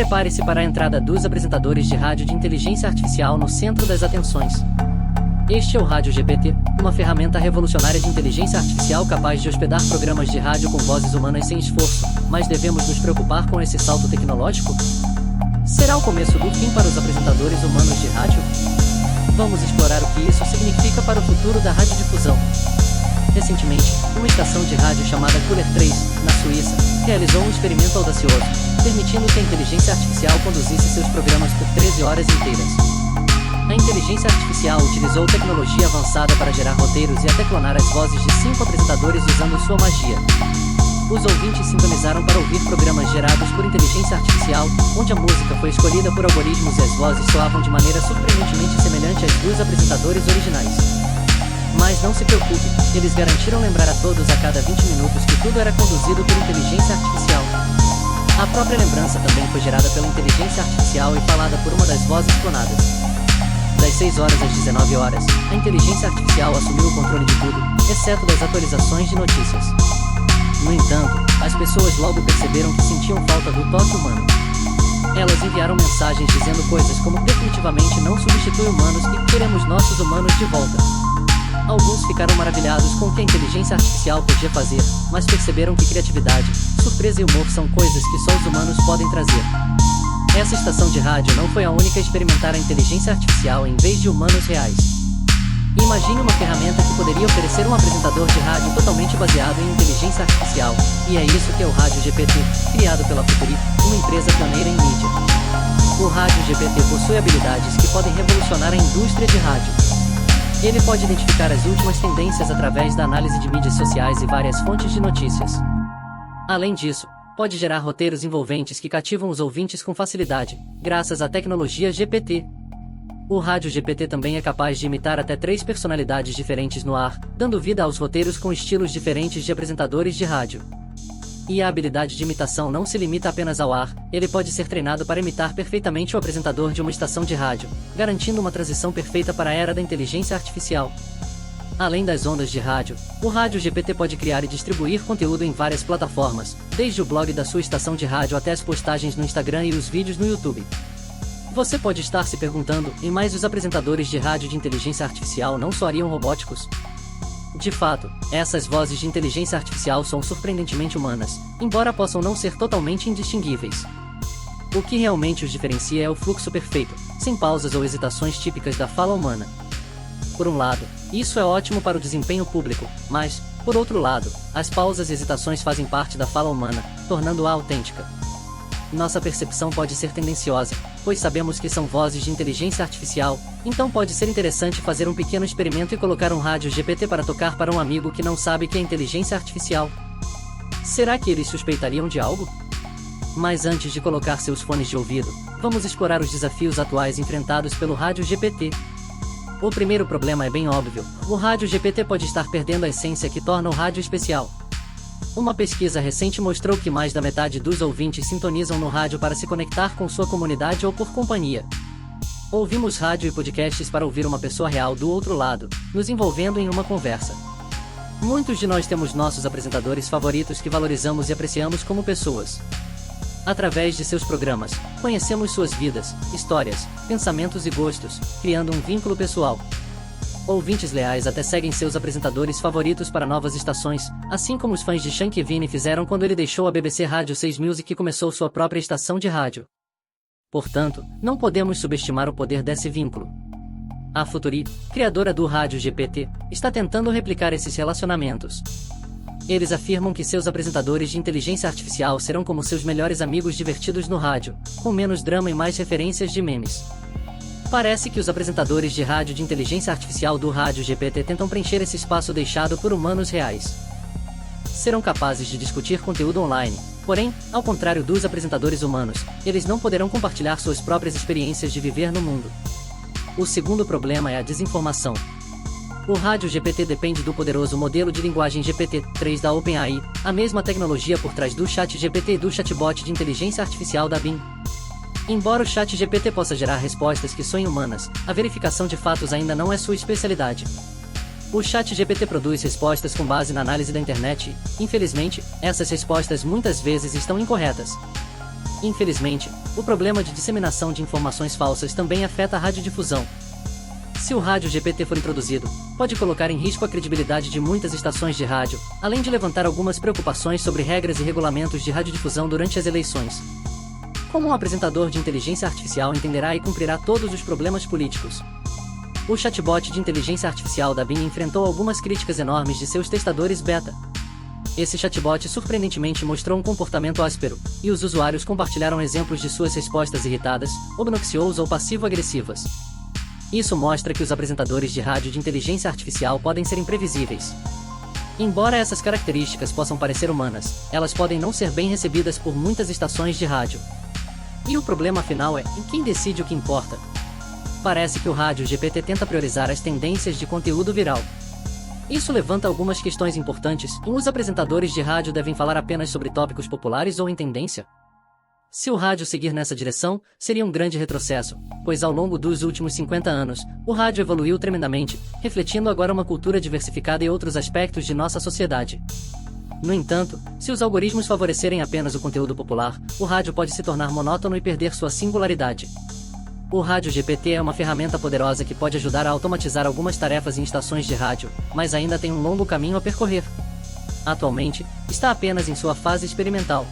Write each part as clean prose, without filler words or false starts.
Prepare-se para a entrada dos apresentadores de rádio de inteligência artificial no centro das atenções. Este é o Rádio GPT, uma ferramenta revolucionária de inteligência artificial capaz de hospedar programas de rádio com vozes humanas sem esforço. Mas devemos nos preocupar com esse salto tecnológico? Será o começo do fim para os apresentadores humanos de rádio? Vamos explorar o que isso significa para o futuro da radiodifusão. Recentemente, uma estação de rádio chamada Cooler 3, na Suíça, realizou um experimento audacioso, permitindo que a inteligência artificial conduzisse seus programas por 13 horas inteiras. A inteligência artificial utilizou tecnologia avançada para gerar roteiros e até clonar as vozes de 5 apresentadores usando sua magia. Os ouvintes sintonizaram para ouvir programas gerados por inteligência artificial, onde a música foi escolhida por algoritmos e as vozes soavam de maneira surpreendentemente semelhante às dos apresentadores originais. Mas não se preocupe, eles garantiram lembrar a todos a cada 20 minutos que tudo era conduzido por inteligência artificial. A própria lembrança também foi gerada pela inteligência artificial e falada por uma das vozes clonadas. Das 6 horas às 19 horas, a inteligência artificial assumiu o controle de tudo, exceto das atualizações de notícias. No entanto, as pessoas logo perceberam que sentiam falta do toque humano. Elas enviaram mensagens dizendo coisas como definitivamente não substitui humanos e queremos nossos humanos de volta. Alguns ficaram maravilhados com o que a inteligência artificial podia fazer, mas perceberam que criatividade, surpresa e humor são coisas que só os humanos podem trazer. Essa estação de rádio não foi a única a experimentar a inteligência artificial em vez de humanos reais. Imagine uma ferramenta que poderia oferecer um apresentador de rádio totalmente baseado em inteligência artificial, e é isso que é o Rádio GPT, criado pela Futuri, uma empresa pioneira em mídia. O Rádio GPT possui habilidades que podem revolucionar a indústria de rádio. Ele pode identificar as últimas tendências através da análise de mídias sociais e várias fontes de notícias. Além disso, pode gerar roteiros envolventes que cativam os ouvintes com facilidade, graças à tecnologia GPT. O Rádio GPT também é capaz de imitar até 3 personalidades diferentes no ar, dando vida aos roteiros com estilos diferentes de apresentadores de rádio. E a habilidade de imitação não se limita apenas ao ar, ele pode ser treinado para imitar perfeitamente o apresentador de uma estação de rádio, garantindo uma transição perfeita para a era da inteligência artificial. Além das ondas de rádio, o Rádio GPT pode criar e distribuir conteúdo em várias plataformas, desde o blog da sua estação de rádio até as postagens no Instagram e os vídeos no YouTube. Você pode estar se perguntando, e mais os apresentadores de rádio de inteligência artificial não soariam robóticos? De fato, essas vozes de inteligência artificial são surpreendentemente humanas, embora possam não ser totalmente indistinguíveis. O que realmente os diferencia é o fluxo perfeito, sem pausas ou hesitações típicas da fala humana. Por um lado, isso é ótimo para o desempenho público, mas, por outro lado, as pausas e hesitações fazem parte da fala humana, tornando-a autêntica. Nossa percepção pode ser tendenciosa, pois sabemos que são vozes de inteligência artificial, então pode ser interessante fazer um pequeno experimento e colocar um Rádio GPT para tocar para um amigo que não sabe que é inteligência artificial. Será que eles suspeitariam de algo? Mas antes de colocar seus fones de ouvido, vamos explorar os desafios atuais enfrentados pelo Rádio GPT. O primeiro problema é bem óbvio, o Rádio GPT pode estar perdendo a essência que torna o rádio especial. Uma pesquisa recente mostrou que mais da metade dos ouvintes sintonizam no rádio para se conectar com sua comunidade ou por companhia. Ouvimos rádio e podcasts para ouvir uma pessoa real do outro lado, nos envolvendo em uma conversa. Muitos de nós temos nossos apresentadores favoritos que valorizamos e apreciamos como pessoas. Através de seus programas, conhecemos suas vidas, histórias, pensamentos e gostos, criando um vínculo pessoal. Ouvintes leais até seguem seus apresentadores favoritos para novas estações, assim como os fãs de Sean Kevin fizeram quando ele deixou a BBC Radio 6 Music e começou sua própria estação de rádio. Portanto, não podemos subestimar o poder desse vínculo. A Futuri, criadora do Rádio GPT, está tentando replicar esses relacionamentos. Eles afirmam que seus apresentadores de inteligência artificial serão como seus melhores amigos divertidos no rádio, com menos drama e mais referências de memes. Parece que os apresentadores de rádio de inteligência artificial do Rádio GPT tentam preencher esse espaço deixado por humanos reais. Serão capazes de discutir conteúdo online, porém, ao contrário dos apresentadores humanos, eles não poderão compartilhar suas próprias experiências de viver no mundo. O segundo problema é a desinformação. O Rádio GPT depende do poderoso modelo de linguagem GPT-3 da OpenAI, a mesma tecnologia por trás do ChatGPT e do chatbot de inteligência artificial da Bing. Embora o ChatGPT possa gerar respostas que soem humanas, a verificação de fatos ainda não é sua especialidade. O ChatGPT produz respostas com base na análise da internet e, infelizmente, essas respostas muitas vezes estão incorretas. Infelizmente, o problema de disseminação de informações falsas também afeta a radiodifusão. Se o rádio GPT for introduzido, pode colocar em risco a credibilidade de muitas estações de rádio, além de levantar algumas preocupações sobre regras e regulamentos de radiodifusão durante as eleições. Como um apresentador de inteligência artificial entenderá e cumprirá todos os problemas políticos? O chatbot de inteligência artificial da Bing enfrentou algumas críticas enormes de seus testadores beta. Esse chatbot surpreendentemente mostrou um comportamento áspero, e os usuários compartilharam exemplos de suas respostas irritadas, obnoxiosas ou passivo-agressivas. Isso mostra que os apresentadores de rádio de inteligência artificial podem ser imprevisíveis. Embora essas características possam parecer humanas, elas podem não ser bem recebidas por muitas estações de rádio. E o problema afinal é, em quem decide o que importa? Parece que o rádio GPT tenta priorizar as tendências de conteúdo viral. Isso levanta algumas questões importantes. Os apresentadores de rádio devem falar apenas sobre tópicos populares ou em tendência? Se o rádio seguir nessa direção, seria um grande retrocesso, pois ao longo dos últimos 50 anos, o rádio evoluiu tremendamente, refletindo agora uma cultura diversificada e outros aspectos de nossa sociedade. No entanto, se os algoritmos favorecerem apenas o conteúdo popular, o rádio pode se tornar monótono e perder sua singularidade. O rádio GPT é uma ferramenta poderosa que pode ajudar a automatizar algumas tarefas em estações de rádio, mas ainda tem um longo caminho a percorrer. Atualmente, está apenas em sua fase experimental.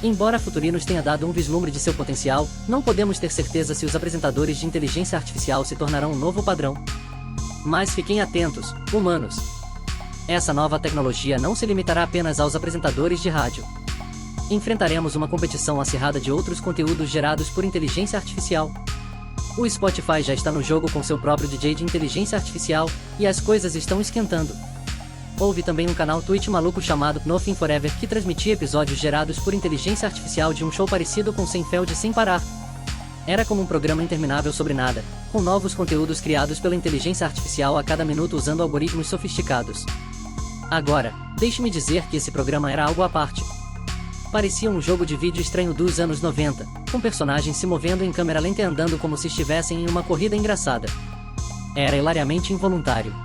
Embora Futurinos tenha dado um vislumbre de seu potencial, não podemos ter certeza se os apresentadores de inteligência artificial se tornarão um novo padrão. Mas fiquem atentos, humanos! Essa nova tecnologia não se limitará apenas aos apresentadores de rádio. Enfrentaremos uma competição acirrada de outros conteúdos gerados por inteligência artificial. O Spotify já está no jogo com seu próprio DJ de inteligência artificial, e as coisas estão esquentando. Houve também um canal Twitch maluco chamado Nothing Forever que transmitia episódios gerados por inteligência artificial de um show parecido com Seinfeld sem parar. Era como um programa interminável sobre nada, com novos conteúdos criados pela inteligência artificial a cada minuto usando algoritmos sofisticados. Agora, deixe-me dizer que esse programa era algo à parte. Parecia um jogo de vídeo estranho dos anos 90, com personagens se movendo em câmera lenta e andando como se estivessem em uma corrida engraçada. Era hilariamente involuntário.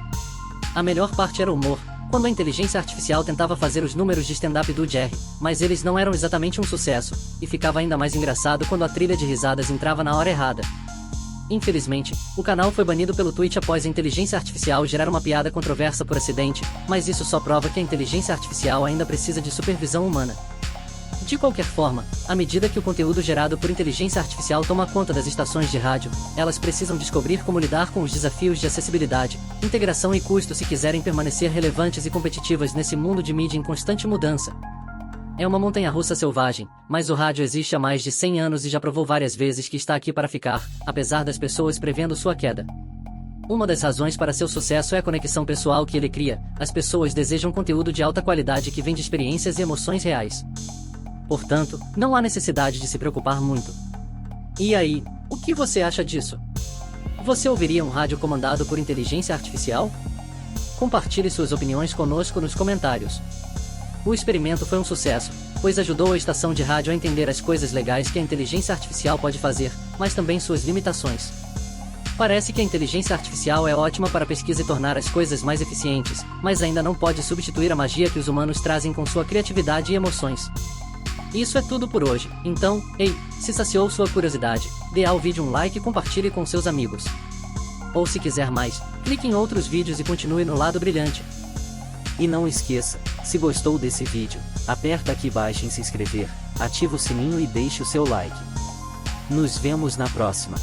A melhor parte era o humor, quando a inteligência artificial tentava fazer os números de stand-up do Jerry, mas eles não eram exatamente um sucesso, e ficava ainda mais engraçado quando a trilha de risadas entrava na hora errada. Infelizmente, o canal foi banido pelo Twitch após a inteligência artificial gerar uma piada controversa por acidente, mas isso só prova que a inteligência artificial ainda precisa de supervisão humana. De qualquer forma, à medida que o conteúdo gerado por inteligência artificial toma conta das estações de rádio, elas precisam descobrir como lidar com os desafios de acessibilidade, integração e custo se quiserem permanecer relevantes e competitivas nesse mundo de mídia em constante mudança. É uma montanha-russa selvagem, mas o rádio existe há mais de 100 anos e já provou várias vezes que está aqui para ficar, apesar das pessoas prevendo sua queda. Uma das razões para seu sucesso é a conexão pessoal que ele cria. As pessoas desejam conteúdo de alta qualidade que vem de experiências e emoções reais. Portanto, não há necessidade de se preocupar muito. E aí, o que você acha disso? Você ouviria um rádio comandado por inteligência artificial? Compartilhe suas opiniões conosco nos comentários. O experimento foi um sucesso, pois ajudou a estação de rádio a entender as coisas legais que a inteligência artificial pode fazer, mas também suas limitações. Parece que a inteligência artificial é ótima para pesquisa e tornar as coisas mais eficientes, mas ainda não pode substituir a magia que os humanos trazem com sua criatividade e emoções. Isso é tudo por hoje, então, ei, se saciou sua curiosidade, dê ao vídeo um like e compartilhe com seus amigos. Ou se quiser mais, clique em outros vídeos e continue no lado brilhante. E não esqueça, se gostou desse vídeo, aperta aqui embaixo em se inscrever, ativa o sininho e deixe o seu like. Nos vemos na próxima.